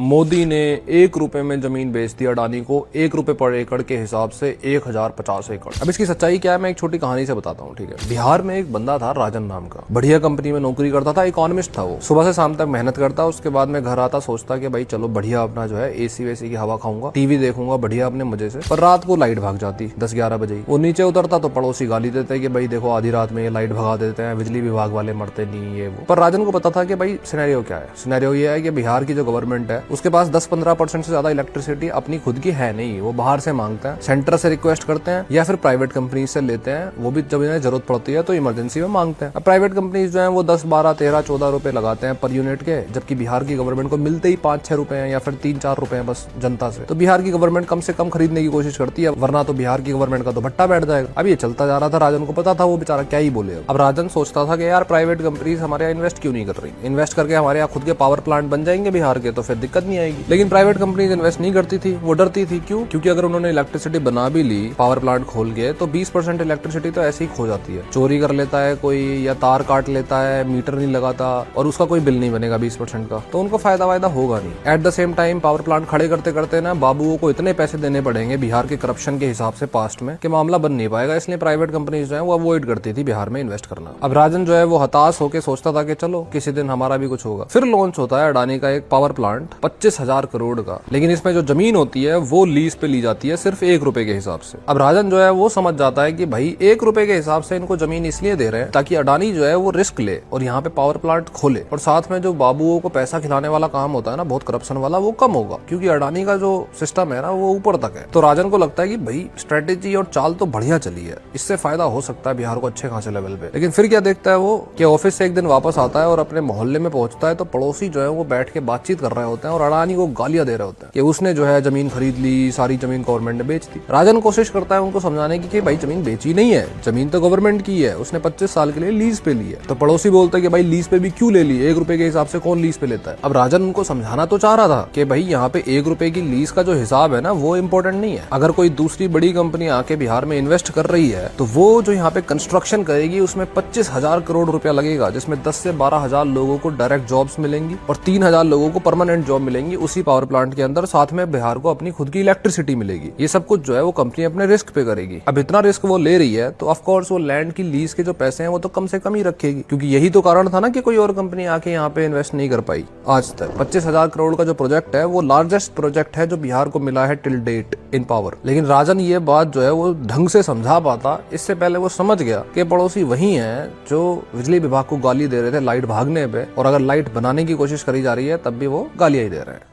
मोदी ने 1 रुपए में जमीन बेच दी अडानी को, 1 रुपए पर एकड़ के हिसाब से 1050 एकड़। अब इसकी सच्चाई क्या है मैं एक छोटी कहानी से बताता हूँ, ठीक है। बिहार में एक बंदा था राजन नाम का, बढ़िया कंपनी में नौकरी करता था, इकोनॉमिस्ट था वो। सुबह से शाम तक मेहनत करता, उसके बाद में घर आता, सोचता कि भाई चलो बढ़िया अपना जो है एसी वेसी की हवा खाऊंगा, टीवी देखूंगा बढ़िया अपने मजे से। पर रात को लाइट भाग जाती 10-11 बजे। वो नीचे उतरता तो पड़ोसी गाली देते कि भाई देखो आधी रात में ये लाइट भगा देते हैं, बिजली विभाग वाले मरते नहीं ये वो। पर राजन को पता था कि भाई सिनेरियो क्या है। सिनेरियो ये है कि बिहार की जो गवर्नमेंट है उसके पास 10-15% से ज्यादा इलेक्ट्रिसिटी अपनी खुद की है नहीं, वो बाहर से मांगते हैं, सेंटर से रिक्वेस्ट करते हैं या फिर प्राइवेट कंपनी से लेते हैं, वो भी जब इन्हें जरूरत पड़ती है तो इमरजेंसी में मांगते हैं। अब प्राइवेट कंपनीज जो है वो 10, 12, 13, 14 रुपए लगाते हैं पर यूनिट के, जबकि बिहार की गवर्नमेंट को मिलते ही 5-6 रुपए हैं या फिर 3-4 रुपए हैं बस जनता से। तो बिहार की गवर्नमेंट कम से कम खरीदने की कोशिश करती है, वरना तो बिहार की गवर्नमेंट का तो भट्टा बैठ जाएगा। अब ये चलता जा रहा था, राजन को पता था, वो बेचारा क्या ही बोले। अब राजन सोचता था कि यार प्राइवेट कंपनीज हमारे यहाँ इन्वेस्ट क्यों नहीं कर रही, इन्वेस्ट करके हमारे यहाँ खुद के पावर प्लांट बन जाएंगे बिहार के तो फिर दिक्कत नहीं आएगी। लेकिन प्राइवेट कंपनीज इन्वेस्ट नहीं करती थी, वो डरती थी। क्यों? क्योंकि अगर उन्होंने इलेक्ट्रिसिटी बना भी ली पावर प्लांट खोल के तो 20% इलेक्ट्रिसिटी तो ऐसे ही खो जाती है, चोरी कर लेता है कोई या तार काट लेता है, मीटर नहीं लगाता और उसका कोई बिल नहीं बनेगा 20% का, तो उनको फायदा वायदा होगा नहीं। At the same time power plant खड़े करते करते ना बाबुओं को इतने पैसे देने पड़ेंगे बिहार के करप्शन के हिसाब से पास्ट में कि मामला बन नहीं पाएगा, इसलिए प्राइवेट कंपनीज जो है वो अवॉइड करती थी बिहार में इन्वेस्ट करना। अब राजन जो है वो हताश होकर सोचता था कि चलो किसी दिन हमारा भी कुछ होगा। फिर लॉन्च होता है अडानी का एक पावर प्लांट 25,000 करोड़ का, लेकिन इसमें जो जमीन होती है वो लीज पे ली जाती है सिर्फ 1 रुपए के हिसाब से। अब राजन जो है वो समझ जाता है कि भाई 1 रुपए के हिसाब से इनको जमीन इसलिए दे रहे हैं ताकि अडानी जो है वो रिस्क ले और यहाँ पे पावर प्लांट खोले, और साथ में जो बाबुओं को पैसा खिलाने वाला काम होता है ना बहुत करप्शन वाला, वो कम होगा, क्योंकि अडानी का जो सिस्टम है ना वो ऊपर तक है। तो राजन को लगता है कि भाई स्ट्रेटेजी और चाल तो बढ़िया चली है, इससे फायदा हो सकता है बिहार को अच्छे खासे लेवल पे। लेकिन फिर क्या देखता है वो कि ऑफिस से एक दिन वापस आता है और अपने मोहल्ले में पहुंचता है तो पड़ोसी जो है वो बैठ के बातचीत कर रहे होते हैं और अडानी को गालियां दे रहे होते हैं कि उसने जो है जमीन खरीद ली, सारी जमीन गवर्नमेंट ने बेच दी। राजन कोशिश करता है उनको समझाने की कि भाई जमीन बेची नहीं है, जमीन तो गवर्नमेंट की है, उसने 25 साल के लिए लीज पे ली है। तो पड़ोसी बोलता है कि भाई लीज पे भी क्यों ले ली, 1 रुपए के हिसाब से कौन लीज पे लेता है। अब राजन उनको समझाना तो चाह रहा था कि भाई यहाँ पे 1 रुपए की लीज का जो हिसाब है ना वो इम्पोर्टेंट नहीं है। अगर कोई दूसरी बड़ी कंपनी आके बिहार में इन्वेस्ट कर रही है तो वो जो यहाँ पे कंस्ट्रक्शन करेगी उसमें 25,000 करोड़ रुपया लगेगा, जिसमें 10 से 12,000 लोगों को डायरेक्ट जॉब्स मिलेंगी और 3,000 लोगों को परमानेंट जॉब मिलेंगी उसी पावर प्लांट के अंदर। साथ में बिहार को अपनी खुद की इलेक्ट्रिसिटी मिलेगी। ये सब कुछ जो है वो कंपनी अपने रिस्क पे करेगी। अब इतना रिस्क वो ले रही है तो ऑफ कोर्स वो लैंड की लीज के जो पैसे हैं वो तो कम से कम ही रखेगी, क्योंकि यही तो कारण था ना कि कोई और कंपनी आके यहाँ पे इन्वेस्ट नहीं कर पाई आज तक। 25,000 करोड़ का जो प्रोजेक्ट है वो लार्जेस्ट प्रोजेक्ट है जो बिहार को मिला है टिल डेट इन पावर। लेकिन राजन ये बात जो है वो ढंग से समझा पाता इससे पहले वो समझ गया कि पड़ोसी वही है जो बिजली विभाग को गाली दे रहे थे लाइट भागने पे, और अगर लाइट बनाने की कोशिश करी जा रही है तब भी वो गालियां ही दे रहे हैं।